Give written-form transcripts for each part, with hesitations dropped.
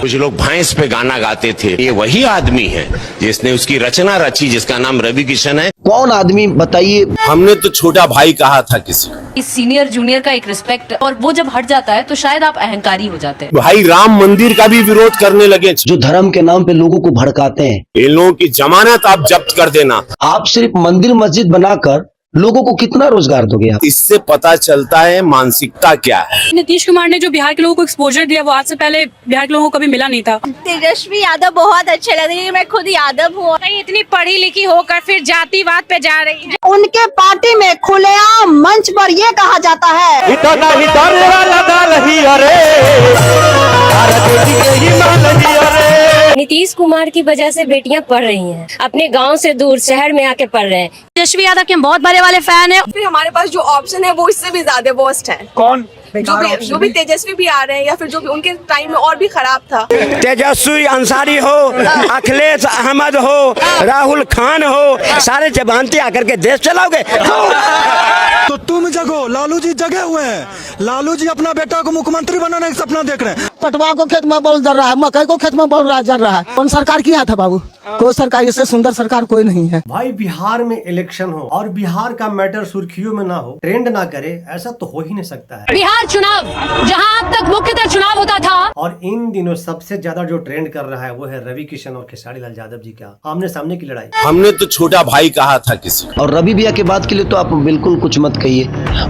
कुछ लोग भैंस पे गाना गाते थे, ये वही आदमी है जिसने उसकी रचना रची, जिसका नाम रवि किशन है। कौन आदमी बताइए? हमने तो छोटा भाई कहा था किसी को। इस सीनियर जूनियर का एक रिस्पेक्ट, और वो जब हट जाता है तो शायद आप अहंकारी हो जाते हैं। भाई राम मंदिर का भी विरोध करने लगे, जो धर्म के नाम पे लोगों को भड़काते हैं। इन लोगों की जमानत आप जब्त कर देना। आप सिर्फ मंदिर मस्जिद बनाकर लोगों को कितना रोजगार दोगे आप? इससे पता चलता है मानसिकता क्या है। नीतीश कुमार ने जो बिहार के लोगों को एक्सपोजर दिया, वो आज से पहले बिहार के लोगों को कभी मिला नहीं था। तेजस्वी यादव बहुत अच्छे लग रही है, मैं खुद यादव हूँ। इतनी पढ़ी लिखी होकर फिर जातिवाद पे जा रही है। उनके पार्टी में खुलेआम मंच पर ये कहा जाता है, नीतीश कुमार की वजह से बेटियां पढ़ रही हैं, अपने गांव से दूर शहर में आके पढ़ रहे हैं। तेजस्वी यादव के हम बहुत बड़े वाले फैन हैं। फिर हमारे पास जो ऑप्शन है वो इससे भी ज्यादा वर्स्ट है। कौन? जो भी तेजस्वी भी आ रहे हैं, या फिर जो भी उनके टाइम में और भी खराब था। तेजस्वी अंसारी हो, अखिलेश अहमद हो, राहुल खान हो, सारे जबानती आकर के देश चलाओगे। तो तुम जगो, लालू जी जगे हुए हैं। लालू जी अपना बेटा को मुख्यमंत्री बनाने का सपना देख रहे हैं। पटवा को खेत में बोल जल रहा है, मकई को खेत में बोल जल रहा है। कौन सरकार किया था बाबू? कोई सरकार, इससे सुंदर सरकार कोई नहीं है। भाई बिहार में इलेक्शन हो और बिहार का मैटर सुर्खियों में ना हो, ट्रेंड ना करे, ऐसा तो हो ही नहीं सकता है। बिहार चुनाव जहां अब तक मुख्यतः चुनाव होता था, और इन दिनों सबसे ज्यादा जो ट्रेंड कर रहा है वो है रवि किशन और खेसारी लाल यादव जी का आमने सामने की लड़ाई। हमने तो छोटा भाई कहा था किसी को। और रवि भैया के बात के लिए तो आप बिल्कुल कुछ मत कहिए।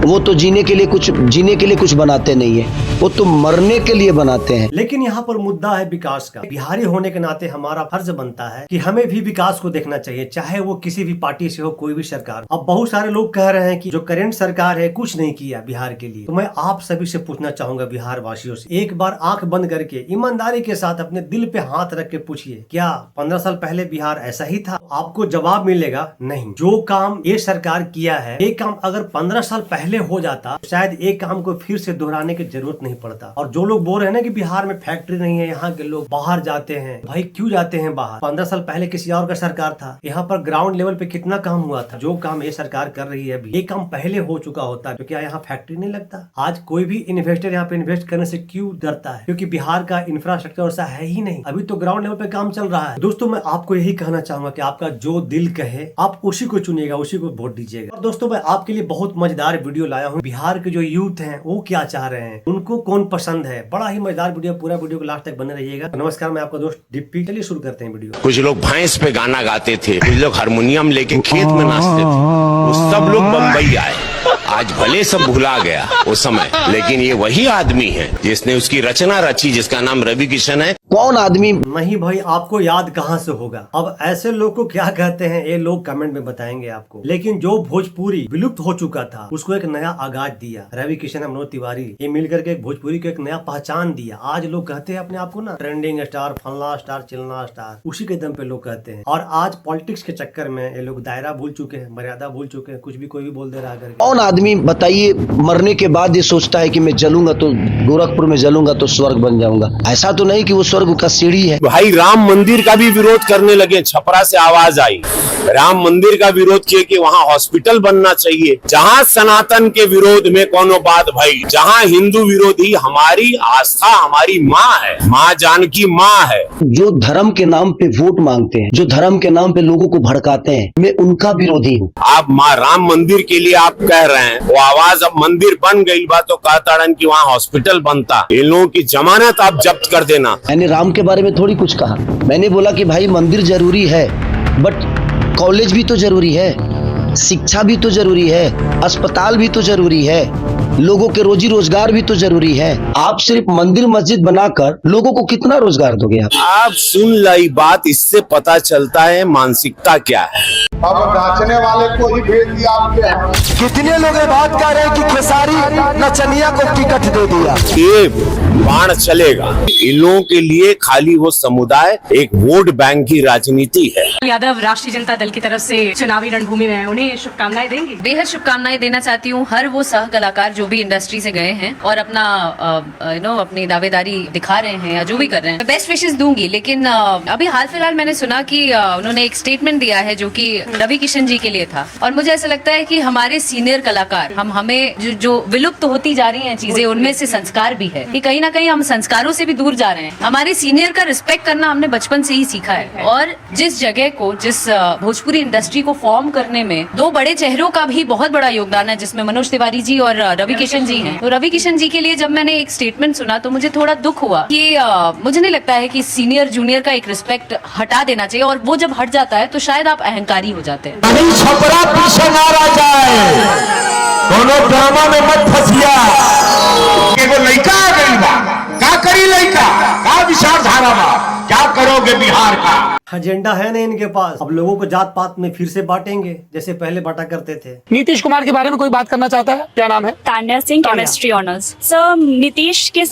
वो तो जीने के लिए कुछ बनाते नहीं है, वो तो मरने के लिए बनाते हैं। लेकिन यहाँ पर मुद्दा है विकास का। बिहारी होने के नाते हमारा फर्ज बनता है कि हमें भी विकास को देखना चाहिए, चाहे वो किसी भी पार्टी से हो, कोई भी सरकार। अब बहुत सारे लोग कह रहे हैं कि जो करंट सरकार है कुछ नहीं किया बिहार के लिए। तो मैं आप सभी से पूछना चाहूंगा, बिहार वासियों से, एक बार आंख बंद करके ईमानदारी के साथ अपने दिल पे हाथ रख के पूछिए, क्या 15 साल पहले बिहार ऐसा ही था? आपको जवाब मिलेगा नहीं। जो काम ये सरकार किया है, एक काम अगर 15 साल पहले हो जाता, शायद एक काम को फिर से दोहराने की जरूरत नहीं पड़ता। और जो लोग बोल रहे हैं ना कि बिहार में फैक्ट्री नहीं है, यहाँ के लोग बाहर जाते हैं, भाई क्यों जाते हैं बाहर? 15 साल पहले किसी और का सरकार था, यहाँ पर ग्राउंड लेवल पे कितना काम हुआ था। जो काम ये सरकार कर रही है अभी, ये काम पहले हो चुका होता, तो क्या यहाँ फैक्ट्री नहीं लगता? आज कोई भी इन्वेस्टर यहाँ पे इन्वेस्ट करने से क्यों डरता है? क्योंकि बिहार का इंफ्रास्ट्रक्चर ऐसा है ही नहीं। अभी तो ग्राउंड लेवल पे काम चल रहा है। दोस्तों मैं आपको यही कहना चाहूंगा कि आपका जो दिल कहे आप उसी को चुनिएगा, उसी को वोट दीजिएगा। और दोस्तों मैं आपके लिए बहुत मजेदार वीडियो लाया हूँ। बिहार के जो यूथ हैं वो क्या चाह रहे हैं, उनको कौन पसंद है। बड़ा ही मजेदार वीडियो, पूरा वीडियो को लास्ट तक बने रहिएगा। नमस्कार, मैं आपका दोस्त डिप्पी। चलिए शुरू करते हैं वीडियो। कुछ लोग भैंस पे गाना गाते थे, कुछ लोग हारमोनियम लेके खेत में नाचते थे, वो सब लोग बम्बई आए। आज भले सब भुला गया वो समय, लेकिन ये वही आदमी है जिसने उसकी रचना रची, जिसका नाम रवि किशन है। कौन आदमी? नहीं भाई, आपको याद कहाँ से होगा? अब ऐसे लोग को क्या कहते हैं ये लोग कमेंट में बताएंगे आपको। लेकिन जो भोजपुरी विलुप्त हो चुका था उसको एक नया आगाज दिया रवि किशन, मनोज तिवारी, ये मिलकर के एक भोजपुरी को एक नया पहचान दिया। आज लोग कहते हैं अपने आप को ना ट्रेंडिंग स्टार, फलना स्टार, चिलना स्टार, उसी के दम पे लोग कहते हैं। और आज पॉलिटिक्स के चक्कर में ये लोग दायरा भूल चुके हैं, मर्यादा भूल चुके हैं, कुछ भी कोई भी बोल दे रहा है। कौन आदमी बताइए मरने के बाद ये सोचता है कि मैं जलूंगा तो गोरखपुर में जलूंगा तो स्वर्ग बन जाऊंगा? ऐसा तो नहीं कि वो स्वर्ग का सीढ़ी है। भाई राम मंदिर का भी विरोध करने लगे, छपरा से आवाज आई, राम मंदिर का विरोध किए कि वहाँ हॉस्पिटल बनना चाहिए। जहाँ सनातन के विरोध में कोनो बात भाई, जहाँ हिंदू विरोधी, हमारी आस्था हमारी माँ है, माँ जानकी माँ है। जो धर्म के नाम पे वोट मांगते हैं, जो धर्म के नाम पे लोगों को भड़काते हैं, मैं उनका विरोधी हूँ। आप माँ राम मंदिर के लिए आप कह रहे हैं, वो आवाज अब मंदिर बन गई बा तो कहताड़न की वहाँ हॉस्पिटल बनता। इन लोगों की जमानत आप जब्त कर देना। मैंने राम के बारे में थोड़ी कुछ कहा। मैंने बोला कि भाई मंदिर जरूरी है, बट कॉलेज भी तो जरूरी है, शिक्षा भी तो जरूरी है, अस्पताल भी तो जरूरी है, लोगों के रोजी रोजगार भी तो जरूरी है। आप सिर्फ मंदिर मस्जिद बनाकर लोगों को कितना रोजगार दोगे आप सुन लाई बात, इससे पता चलता है मानसिकता क्या है। अब नाचने वाले को ही भेज दिया आपने। कितने लोग बात कर रहे हैं कि खेसारी नचनिया को टिकट दे दिया? ये बाण चलेगा। इन लोगों के लिए खाली वो समुदाय एक वोट बैंक की राजनीति है। यादव राष्ट्रीय जनता दल की तरफ से चुनावी रणभूमि में उन्हें शुभकामनाएं देंगे। बेहद शुभकामनाएं देना चाहती हूँ हर वो सह कलाकार जो भी इंडस्ट्री से गए हैं और अपना अपनी दावेदारी दिखा रहे हैं या जो भी कर रहे हैं। बेस्ट विशेस दूंगी। लेकिन अभी हाल फिलहाल मैंने सुना कि उन्होंने एक स्टेटमेंट दिया है जो कि रवि किशन जी के लिए था, और मुझे ऐसा लगता है कि हमारे सीनियर कलाकार, हमें जो विलुप्त होती जा रही हैं चीजें, उनमें से संस्कार भी है कि कहीं ना ना कहीं हम संस्कारों से भी दूर जा रहे हैं। हमारे सीनियर का रिस्पेक्ट करना हमने बचपन से ही सीखा है, और जिस जगह को, जिस भोजपुरी इंडस्ट्री को फॉर्म करने में दो बड़े चेहरों का भी बहुत बड़ा योगदान है, जिसमें मनोज तिवारी जी और रवि किशन जी हैं। तो रवि किशन जी के लिए जब मैंने एक स्टेटमेंट सुना तो मुझे थोड़ा दुख हुआ कि मुझे नहीं लगता है कि सीनियर जूनियर का एक रिस्पेक्ट हटा देना चाहिए, और वो जब हट जाता है तो शायद आप अहंकारी हो जाते हैं। छपरा पीछे ना रह जाए, दोनों ड्रामा में मत फंसिया। एगो लड़का आ गई बा, का करी लड़का, का विचारधारा बा, क्या करोगे बिहार का? एजेंडा है नहीं इनके पास। अब लोगों को जात पात में फिर से बांटेंगे जैसे पहले बांटा करते थे। नीतीश कुमार के बारे में कोई बात करना चाहता है? क्या नाम है? Tanya Singh, chemistry honours. Sir, Nitish के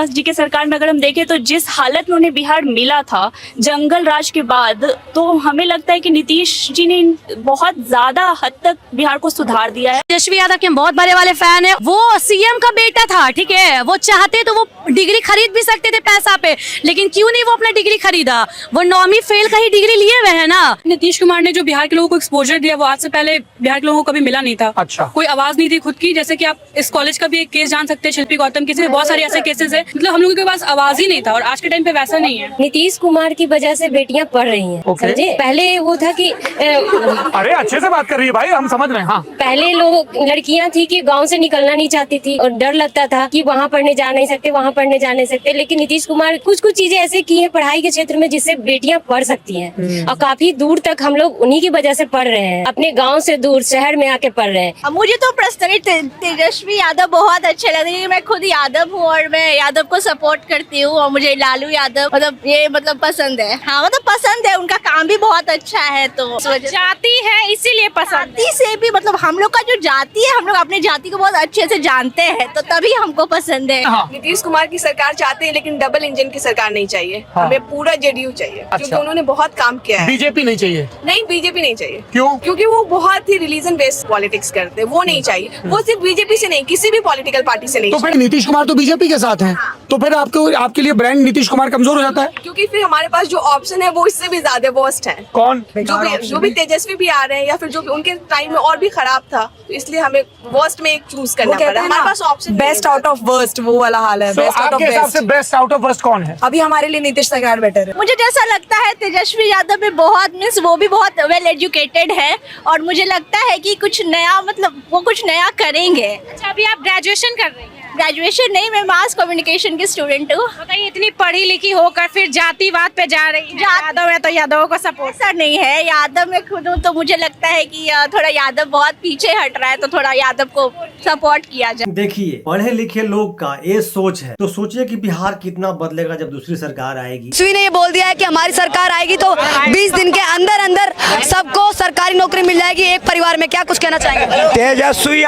जी के सरकार में अगर हम देखें तो जिस हालत में उन्हें बिहार मिला था जंगल राज के बाद, तो हमें लगता है कि नीतीश जी ने बहुत ज्यादा हद तक बिहार को सुधार दिया है। तेजस्वी यादव के बहुत बड़े वाले फैन है। वो सीएम का बेटा था, ठीक है, वो चाहते तो वो डिग्री खरीद भी सकते थे पैसा पे, लेकिन क्यों नहीं वो अपना डिग्री खरीदा? वो 9वीं फेल का ही डिग्री लिए हुए है ना। नीतीश कुमार ने जो बिहार के लोगों को एक्सपोजर दिया वो आज से पहले बिहार के लोगों को कभी मिला नहीं था। अच्छा। कोई आवाज नहीं थी खुद की। जैसे कि आप इस कॉलेज का भी एक केस जान सकते हैं, शिल्पी गौतम केस में बहुत सारे ऐसे केसेस है, मतलब हम लोगों के पास आवाज ही नहीं था, और आज के टाइम पे वैसा नहीं है। नीतीश कुमार की वजह से बेटियां पढ़ रही हैं, समझे? पहले वो था कि अरे अच्छे से बात कर रही है भाई, हम समझ रहे हैं। हाँ, पहले लोग लड़कियां थी कि गांव से निकलना नहीं चाहती थी और डर लगता था कि वहाँ पढ़ने जा नहीं सकते, वहाँ पढ़ने जा नहीं सकते, लेकिन नीतीश कुमार कुछ चीजें ऐसे की है पढ़ाई के क्षेत्र में जिससे बेटियां पढ़ सकती हैं, और काफी दूर तक हम लोग उन्हीं की वजह से पढ़ रहे हैं, अपने गांव से दूर शहर में आके पढ़ रहे हैं। मुझे तो पर्सनली तेजस्वी यादव बहुत अच्छे लग रहे हैं। मैं खुद यादव हूँ और मैं यादव को सपोर्ट करती हूँ, और मुझे लालू यादव मतलब पसंद है। हाँ, मतलब पसंद है, उनका काम भी बहुत अच्छा है। तो जाति है इसीलिए पसंद। जाति से भी मतलब हम लोग का जो जाति है, हम लोग अपने जाति को बहुत अच्छे से जानते हैं, तो तभी हमको पसंद है। नीतीश कुमार की सरकार चाहते हैं, लेकिन डबल इंजन की सरकार नहीं चाहिए। हमें पूरा जेडीयू चाहिए, क्योंकि उन्होंने बहुत काम किया है। बीजेपी नहीं चाहिए? नहीं, बीजेपी नहीं चाहिए। क्यों? क्योंकि वो बहुत ही रिलीजन बेस्ड पॉलिटिक्स करते हैं, वो नहीं चाहिए। वो सिर्फ बीजेपी से नहीं, किसी भी पॉलिटिकल पार्टी से नहीं। तो फिर नीतीश कुमार तो बीजेपी के साथ हैं, तो फिर आपके लिए ब्रांड नीतीश कुमार कमजोर हो जाता है? क्योंकि फिर हमारे पास जो ऑप्शन है वो इससे भी ज्यादा वर्स्ट है। कौन? जो भी तेजस्वी भी आ रहे हैं, या फिर जो भी उनके टाइम में और भी खराब था, तो इसलिए हमें वर्स्ट में एक चूज करना पड़ा। हमारे पास option best out of worst, वो वाला हाल है। आपके हिसाब से बेस्ट आउट ऑफ वर्स्ट कौन है? अभी हमारे लिए नीतीश सरकार बेटर है। मुझे जैसा लगता है तेजस्वी यादव में बहुत मीन्स वो भी बहुत वेल एजुकेटेड है, और मुझे लगता है कि कुछ नया मतलब वो कुछ नया करेंगे। अच्छा, अभी आप ग्रेजुएशन कर रही हैं? ग्रेजुएशन नहीं, मैं मास कम्युनिकेशन की स्टूडेंट हूँ। बताइए, इतनी पढ़ी लिखी होकर फिर जातिवाद पे जा रही है। यादव है तो यादव को सपोर्ट। ऐसा नहीं है, यादव में खुद हूँ तो मुझे लगता है कि थोड़ा यादव बहुत पीछे हट रहा है, तो थोड़ा यादव को सपोर्ट किया जाए। देखिए, पढ़े लिखे लोग का ये सोच है, तो सोचिए कि बिहार कितना बदलेगा जब दूसरी सरकार आएगी। सुई ने ये बोल दिया है कि हमारी सरकार आएगी तो 20 दिन के अंदर अंदर सबको सरकारी नौकरी मिल जाएगी एक परिवार में। क्या कुछ कहना चाहेंगे? तेजस्वी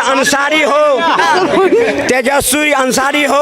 अंसारी हो,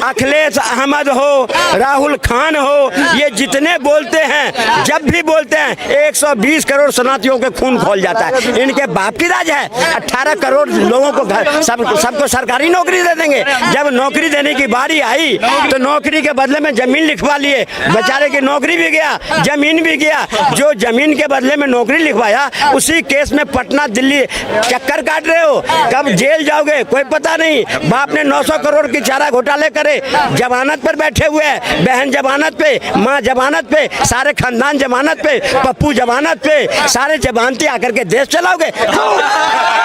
अखिलेश अहमद हो, राहुल खान हो, ये जितने बोलते हैं, जब भी बोलते हैं 120 करोड़ शरणार्थियों के खून खोल जाता है। इनके बाप की राज है। 18 करोड़ लोगों को सबको सरकारी नौकरी दे देंगे। जब नौकरी देने की बारी आई तो नौकरी के बदले में जमीन लिखवा लिए। बेचारे की नौकरी भी गया, जमीन भी गया। जो जमीन के बदले में नौकरी लिखवाया, उसी केस में पटना दिल्ली चक्कर काट रहे हो। कब जेल जाओगे कोई पता नहीं। बाप ने 900 करोड़ की चारा घोटाले करे, जमानत पर बैठे हुए हैं। बहन जमानत पे, माँ जमानत पे, सारे खानदान जमानत पे, पप्पू जमानत पे, सारे जमानती आकर के देश चलाओगे।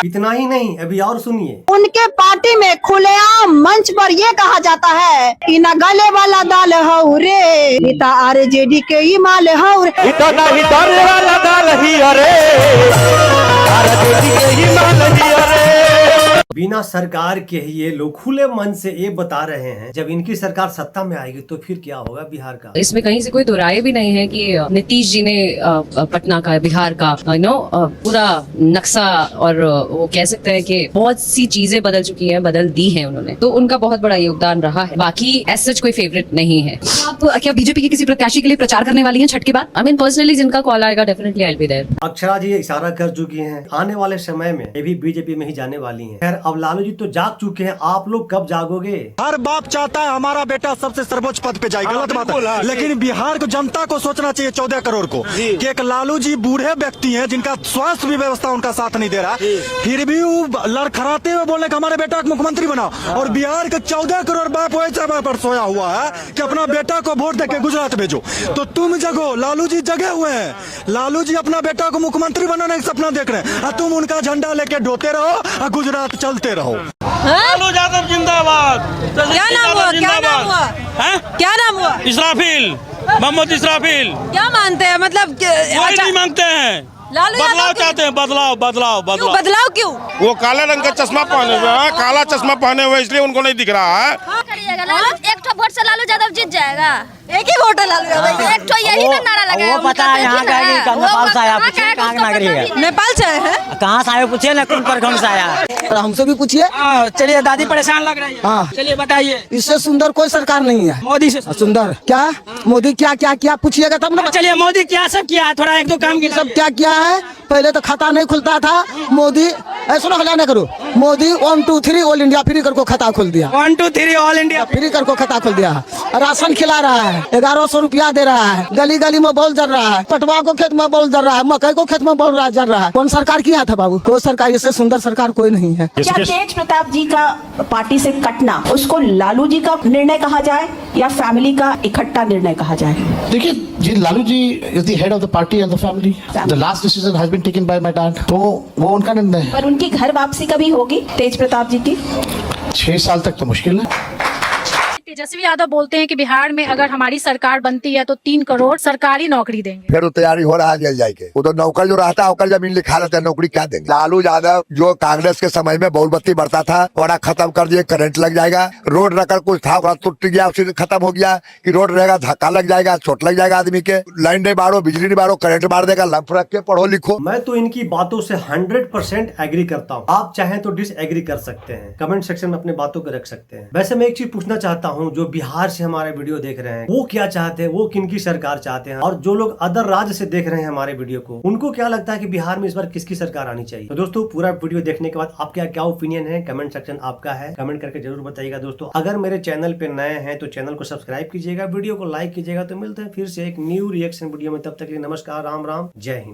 इतना ही नहीं, अभी और सुनिए। उनके पार्टी में खुलेआम मंच पर ये कहा जाता है कि न गले वाला दाल हौ रे, इता आरजेडी के ही माल हौ रे, इतना ही गले वाला दाल ही अरे, आरजेडी के ही माल ही अरे। बिना सरकार के ही ये लोग खुले मन से ये बता रहे हैं, जब इनकी सरकार सत्ता में आएगी तो फिर क्या होगा बिहार का। इसमें कहीं से कोई दो राय भी नहीं है कि नीतीश जी ने पटना का, बिहार का पूरा नक्शा, और वो कह सकते हैं कि बहुत सी चीजें बदल चुकी हैं, बदल दी हैं उन्होंने, तो उनका बहुत बड़ा योगदान रहा है। बाकी एज सच कोई फेवरेट नहीं है। आप क्या बीजेपी के किसी प्रत्याशी के लिए प्रचार करने वाली हैं छठ के बाद? आई मीन पर्सनली जिनका कॉल आएगा definitely I will be there. Akshara ji इशारा कर चुकी हैं, आने वाले समय में ये भी बीजेपी में ही जाने वाली हैं। खैर, अब लालू जी तो जाग चुके हैं, आप लोग कब जागोगे? हर बाप चाहता है हमारा बेटा सबसे सर्वोच्च पद पे जाए, गलत बात है, लेकिन बिहार को जनता को सोचना चाहिए 14 करोड़ को कि एक लालू जी बूढ़े व्यक्ति हैं जिनका स्वास्थ्य भी व्यवस्था उनका साथ नहीं दे रहा, फिर भी वो लड़खड़ाते हुए बोले कि हमारे बेटा को मुख्यमंत्री बनाओ। और बिहार के 14 करोड़ बाप वैसे पर सोया हुआ है कि अपना बेटा को वोट देके गुजरात भेजो। तो तुम जगो, लालू जी जगे हुए हैं, लालू जी अपना बेटा को मुख्यमंत्री बनाने का सपना देख रहे हैं और तुम उनका झंडा लेके ढोते रहो और गुजरात चलते रहो। लालू यादव जिंदाबाद। क्या नाम हुआ? क्या नाम हुआ? क्या नाम हुआ? इसराफिल, मोहम्मद इसराफिल। क्या मानते हैं? मतलब कोई नहीं मांगते हैं, बदलाव चाहते हैं, बदलाव बदलाव बदलाव। बदलाव क्यों? वो काले रंग का चश्मा पहने हुए हैं, काला चश्मा पहने हुए इसलिए उनको नहीं दिख रहा है। एक तो वोट से लालू यादव जीत जाएगा। एक ही वोट है लालू यादव। एक तो यही ना नारा लगाया। वो पता है यहाँ का है कि नेपाल से आया, पूछिए कहाँ का नागरिक है, नेपाल से आए हैं? कहाँ से आया पूछिए ना, कौन प्रखंड से आया। हमसे भी पूछिए। चलिए, दादी परेशान लग रही है। हाँ, चलिए बताइए। इससे सुंदर कोई सरकार नहीं है। मोदी से सुंदर क्या? मोदी क्या क्या क्या पूछिएगा तब ना। चलिए, मोदी क्या सब किया है, थोड़ा एक दो काम सब क्या किया है? पहले तो खाता नहीं खुलता था, मोदी ऐसा ना हल्ला करो, मोदी 1 2 3 ऑल इंडिया फ्री करके खाता खोल दिया। 1 2 3 ऑल इंडिया फ्री करके खाता खोल दिया। राशन खिला रहा है, 1100 रुपया दे रहा है, गली गली में बॉल जल रहा है, पटवा को खेत में बॉल जल रहा है, मकई को खेत में बॉल जल रहा है। कौन सरकार किया था बाबू? कोई सरकार, इससे सुंदर सरकार कोई नहीं है। क्या तेज प्रताप जी का पार्टी से कटना, उसको लालू जी का निर्णय कहा जाए या फैमिली का इकट्ठा निर्णय कहा जाए? देखिए जी, Lalu ji is the head of the party and the family. The last decision has been taken by my dad, तो वो उनका निर्णय है। पर उनकी घर वापसी कभी होगी तेज प्रताप जी की? 6 साल तक तो मुश्किल है। तेजस्वी यादव बोलते हैं कि बिहार में अगर हमारी सरकार बनती है तो 3 करोड़ सरकारी नौकरी देंगे। फिर तैयारी हो रहा है जेल जाके, वो तो नौकर जो रहता है होकर जमीन लिखा रहता है, नौकरी क्या देंगे। लालू यादव जो कांग्रेस के समय में बहुबत्ती बढ़ता था, बड़ा खत्म कर दिए, करंट लग जाएगा। रोड रखकर कुछ था टूट गया, उसी खत्म हो गया कि रोड रहेगा, धक्का लग जाएगा, चोट लग जाएगा आदमी के। लाइन नहीं बाढ़ो, बिजली नहीं बाढ़ो, करंट मार देगा। लंफ रख के पढ़ो लिखो। मैं तो इनकी बातों से 100% एग्री करता हूँ। आप चाहें तो डिसएग्री कर सकते हैं, कमेंट सेक्शन में अपने बातों को रख सकते हैं। वैसे मैं एक चीज पूछना चाहता हूँ, जो बिहार से हमारे वीडियो देख रहे हैं वो क्या चाहते हैं, वो किनकी सरकार चाहते हैं, और जो लोग अदर राज्य से देख रहे हैं हमारे वीडियो को, उनको क्या लगता है कि बिहार में इस बार किसकी सरकार आनी चाहिए। तो दोस्तों, पूरा वीडियो देखने के बाद आपका क्या ओपिनियन है, कमेंट सेक्शन आपका है, कमेंट करके जरूर बताइएगा। दोस्तों, अगर मेरे चैनल पे नए हैं तो चैनल को सब्सक्राइब कीजिएगा, वीडियो को लाइक कीजिएगा। तो मिलते हैं फिर से एक न्यू रिएक्शन वीडियो में, तब तक के लिए नमस्कार, राम राम, जय हिंद।